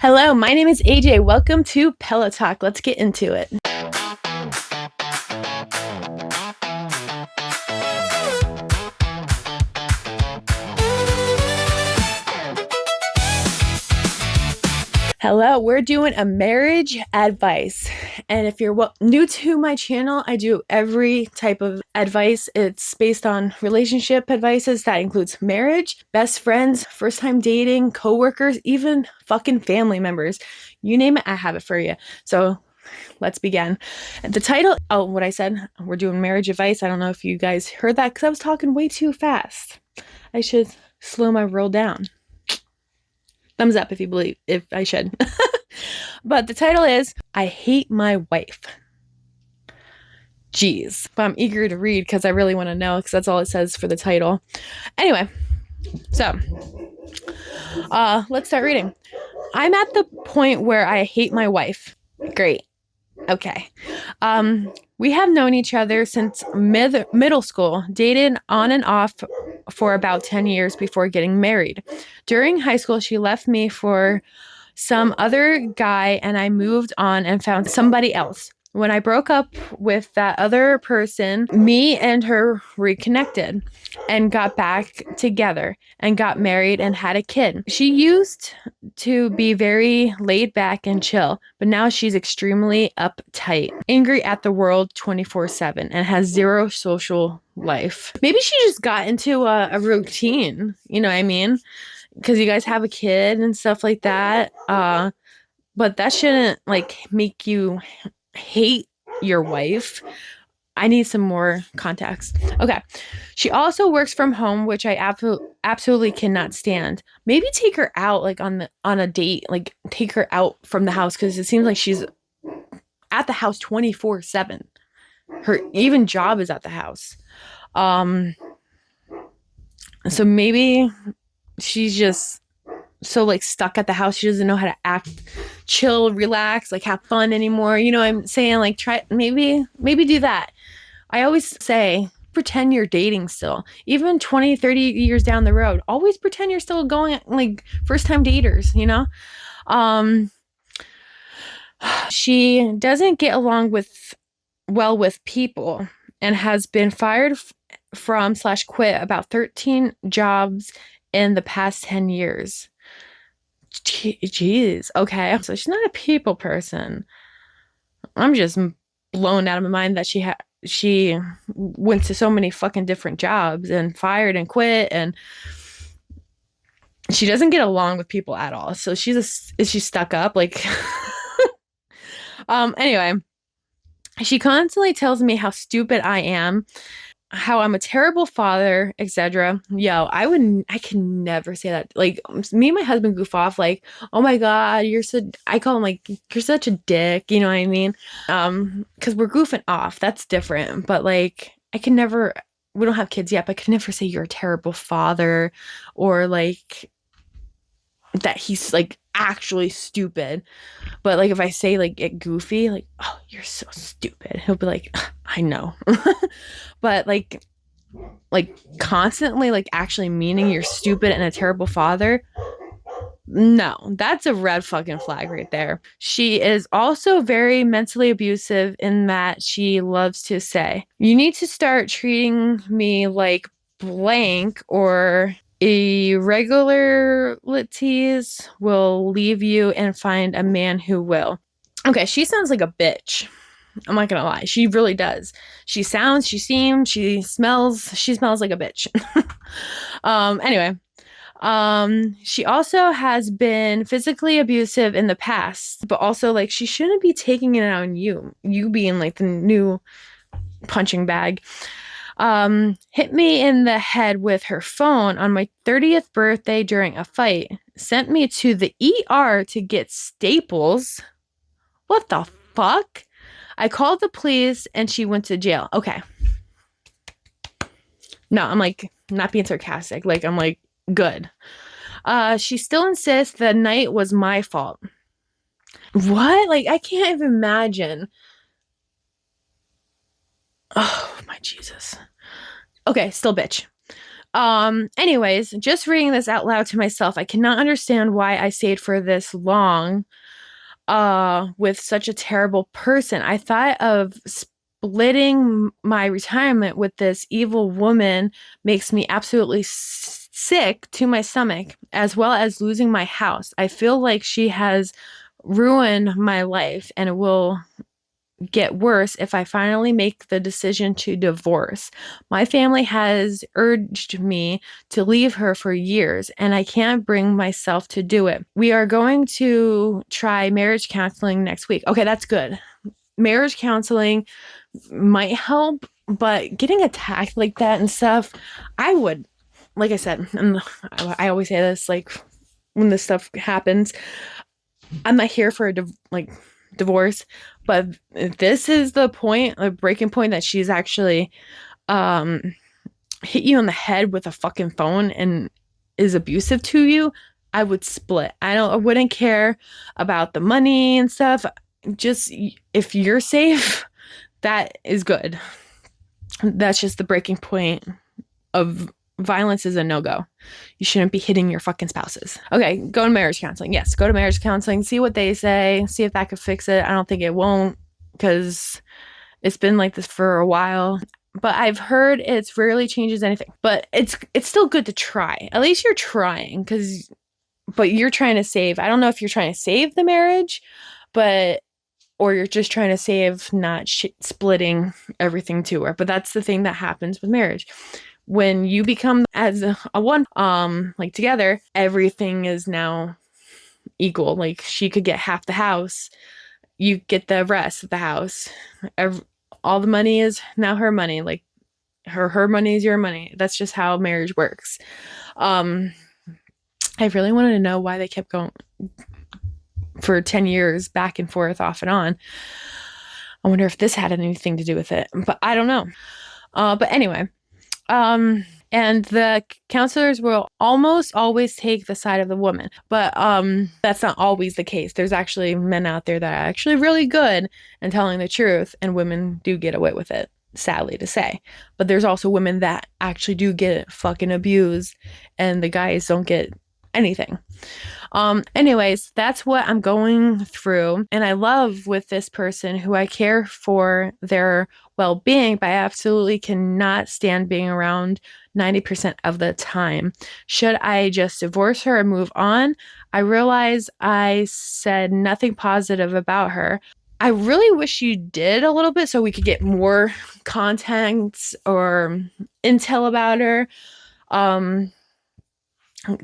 Hello, my name is AJ. Welcome to Pella Talk. Let's get into it. Hello, we're doing a marriage advice. And if you're new to my channel, I do every type of advice. It's based on relationship advices that includes marriage, best friends, first time dating, coworkers, even fucking family members. You name it, I have it for you. So let's begin. The title, what I said, we're doing marriage advice. I don't know if you guys heard that because I was talking way too fast. I should slow my roll down. Thumbs up if you believe, if I should. But the title is, I Hate My Wife. Jeez. But I'm eager to read because I really want to know because that's all it says for the title. Anyway, so let's start reading. I'm at the point where I hate my wife. Great. Okay. We have known each other since middle school, dated on and off for about 10 years before getting married. During high school, she left me for some other guy and I moved on and found somebody else. When I broke up with that other person, me and her reconnected and got back together and got married and had a kid. She used to be very laid back and chill, but now she's extremely uptight, angry at the world 24/7, and has zero social life. Maybe she just got into a routine, you know what I mean? Because you guys have a kid and stuff like that. But that shouldn't make you hate your wife. I need some more context. Okay. She also works from home, which I absolutely cannot stand. Maybe take her out on a date, take her out from the house because it seems like she's at the house 24/7. Her even job is at the house. So maybe she's just so stuck at the house. She doesn't know how to act, chill, relax, have fun anymore. You know what I'm saying? Try maybe do that. I always say pretend you're dating still. Even 20, 30 years down the road, always pretend you're still going first time daters, you know? She doesn't get along well with people and has been fired from / quit about 13 jobs in the past 10 years. Jeez. Okay. So she's not a people person. I'm just blown out of my mind that she went to so many fucking different jobs and fired and quit, and she doesn't get along with people at all. So is she stuck up? Anyway, she constantly tells me how stupid I am, how I'm a terrible father, etc. Yo, I can never say that. Me and my husband goof off oh my God, I call him you're such a dick, you know what I mean? Because we're goofing off. That's different. But I can never, we don't have kids yet, but I can never say you're a terrible father or that he's actually stupid. But if I say it goofy, oh, you're so stupid, he'll be like, I know. But constantly actually meaning you're stupid and a terrible father, no, that's a red fucking flag right there. She is also very mentally abusive in that she loves to say, you need to start treating me like blank or irregularities will leave you and find a man who will. Okay, she sounds like a bitch. I'm not gonna lie. She really does. She smells like a bitch. Anyway, she also has been physically abusive in the past, but also she shouldn't be taking it out on you being the new punching bag. Hit me in the head with her phone on my 30th birthday during a fight, sent me to the ER to get staples. What the fuck? I called the police and she went to jail. Okay. No, I'm not being sarcastic. I'm good. She still insists the night was my fault. What? I can't even imagine. Oh, my Jesus. Okay, still bitch. Anyways, just reading this out loud to myself, I cannot understand why I stayed for this long with such a terrible person. I thought of splitting my retirement with this evil woman makes me absolutely sick to my stomach, as well as losing my house. I feel like she has ruined my life, and it will get worse if I finally make the decision to divorce. My family has urged me to leave her for years, and I can't bring myself to do it. We are going to try marriage counseling next week. Okay, that's good. Marriage counseling might help, but getting attacked like that and stuff, I would, like I said, and I always say this, like when this stuff happens, I'm not here for a divorce, but this is the point, a breaking point, that she's actually hit you on the head with a fucking phone and is abusive to you. I would split. I wouldn't care about the money and stuff. Just if you're safe, that is good. That's just the breaking point of violence is a no-go. You shouldn't be hitting your fucking spouses. Okay, go to marriage counseling. Yes, go to marriage counseling. See what they say. See if that could fix it. I don't think it won't, because it's been like this for a while. But I've heard it rarely changes anything. But it's still good to try. At least you're trying, but you're trying to save. I don't know if you're trying to save the marriage, or you're just trying to save not splitting everything to her. But that's the thing that happens with marriage. When you become as a one, like together, everything is now equal. Like she could get half the house, you get the rest of the house. All the money is now her money. Like her money is your money. That's just how marriage works. I really wanted to know why they kept going for 10 years back and forth, off and on. I wonder if this had anything to do with it, but I don't know. But anyway, and the counselors will almost always take the side of the woman, but that's not always the case. There's actually men out there that are actually really good in telling the truth, and women do get away with it, sadly to say. But there's also women that actually do get fucking abused, and the guys don't get anything. Anyways, that's what I'm going through. And I love with this person who I care for their well-being, but I absolutely cannot stand being around 90% of the time. Should I just divorce her and move on? I realize I said nothing positive about her. I really wish you did a little bit so we could get more content or intel about her.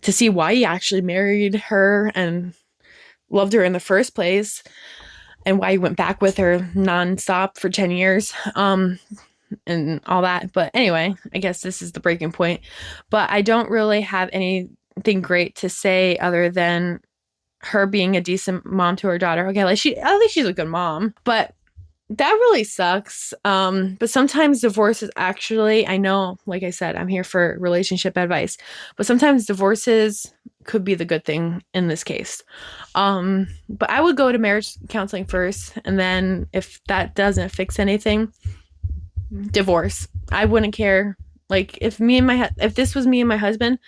To see why he actually married her and loved her in the first place, and why he went back with her nonstop for 10 years, and all that. But anyway, I guess this is the breaking point. But I don't really have anything great to say other than her being a decent mom to her daughter. Okay, at least she's a good mom. But that really sucks. But sometimes divorce is actually, I know, like I said, I'm here for relationship advice, but sometimes divorces could be the good thing in this case. But I would go to marriage counseling first, and then if that doesn't fix anything, divorce. I wouldn't care. Like if this was me and my husband,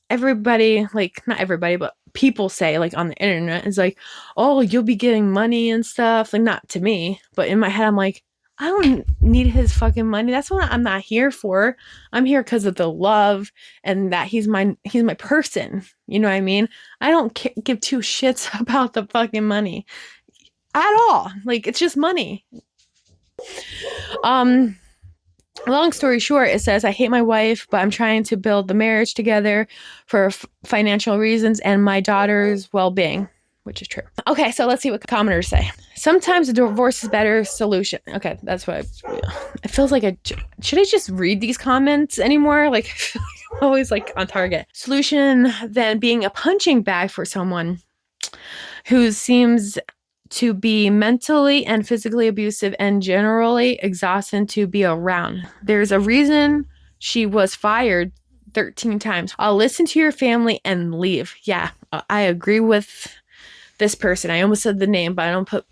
everybody, like not everybody, but people say, like on the internet, is like, oh, you'll be getting money and stuff. Like not to me, but in my head, I'm like, I don't need his fucking money. That's what I'm not here for. I'm here because of the love and that he's my person. You know what I mean? I don't give two shits about the fucking money at all. Like it's just money. Long story short, it says, I hate my wife, but I'm trying to build the marriage together for financial reasons and my daughter's well-being, which is true. Okay, so let's see what commenters say. Sometimes a divorce is better solution. Okay, that's what it feels like. Should I just read these comments anymore? Like, I feel like I'm always like on target. Solution than being a punching bag for someone who seems to be mentally and physically abusive and generally exhausting to be around. There's a reason she was fired 13 times. I'll listen to your family and leave. Yeah, I agree with this person. I almost said the name, but I don't put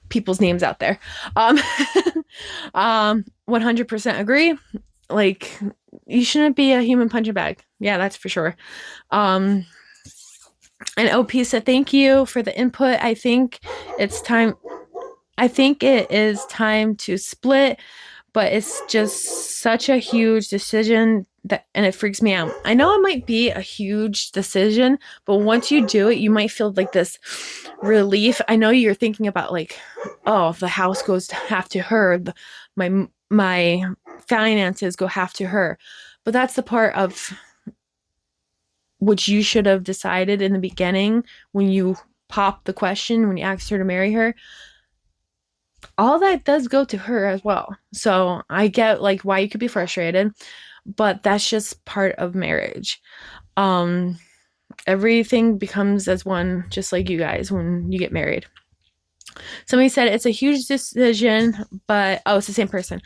people's names out there. 100% agree. Like, you shouldn't be a human punching bag. Yeah, that's for sure. Um, and OP said, thank you for the input. It's time. I think it is time to split, but it's just such a huge decision that, and it freaks me out. I know it might be a huge decision, but once you do it, you might feel like this relief. I know you're thinking about like, oh, the house goes half to her, my finances go half to her, but that's the part of which you should have decided in the beginning when you popped the question, when you asked her to marry her. All that does go to her as well. So I get like why you could be frustrated, but that's just part of marriage. Um, Everything becomes as one, just like you guys when you get married. Somebody said it's a huge decision, but oh, it's the same person.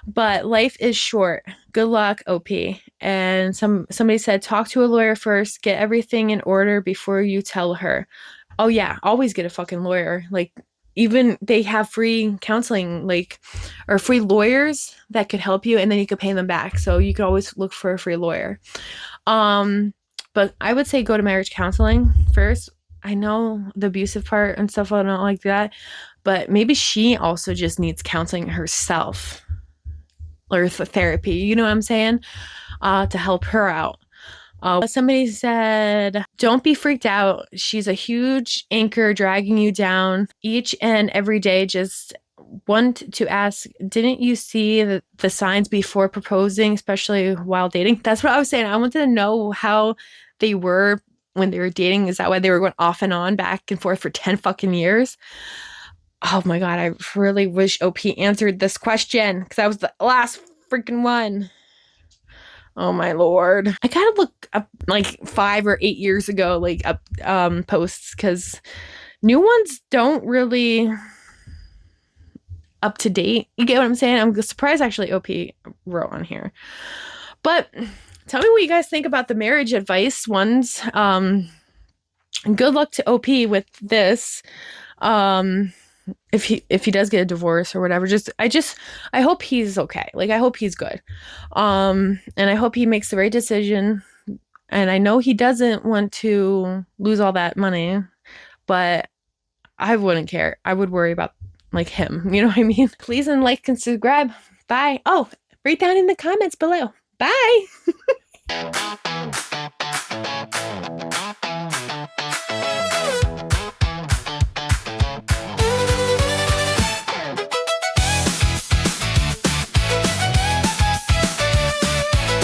But life is short. Good luck, OP. And somebody said talk to a lawyer first, get everything in order before you tell her. Oh yeah, always get a fucking lawyer. Like even they have free counseling, like or free lawyers that could help you, and then you could pay them back. So you could always look for a free lawyer. But I would say go to marriage counseling first. I know the abusive part and stuff, I don't like that, but maybe she also just needs counseling herself or therapy. You know what I'm saying? To help her out. Somebody said, don't be freaked out. She's a huge anchor dragging you down each and every day. Just want to ask, didn't you see the signs before proposing, especially while dating? That's what I was saying. I wanted to know how they were when they were dating. Is that why they were going off and on, back and forth for 10 fucking years? Oh my God, I really wish OP answered this question because that was the last freaking one. Oh my Lord. I gotta look up like 5 or 8 years ago, like up posts, because new ones don't really up to date. You get what I'm saying? I'm surprised actually OP wrote on here. But tell me what you guys think about the marriage advice ones. Good luck to OP with this. If he does get a divorce or whatever, I hope he's okay. Like I hope he's good. And I hope he makes the right decision. And I know he doesn't want to lose all that money, but I wouldn't care. I would worry about like him. You know what I mean? Please and like and subscribe. Bye. Oh, write down in the comments below. Bye.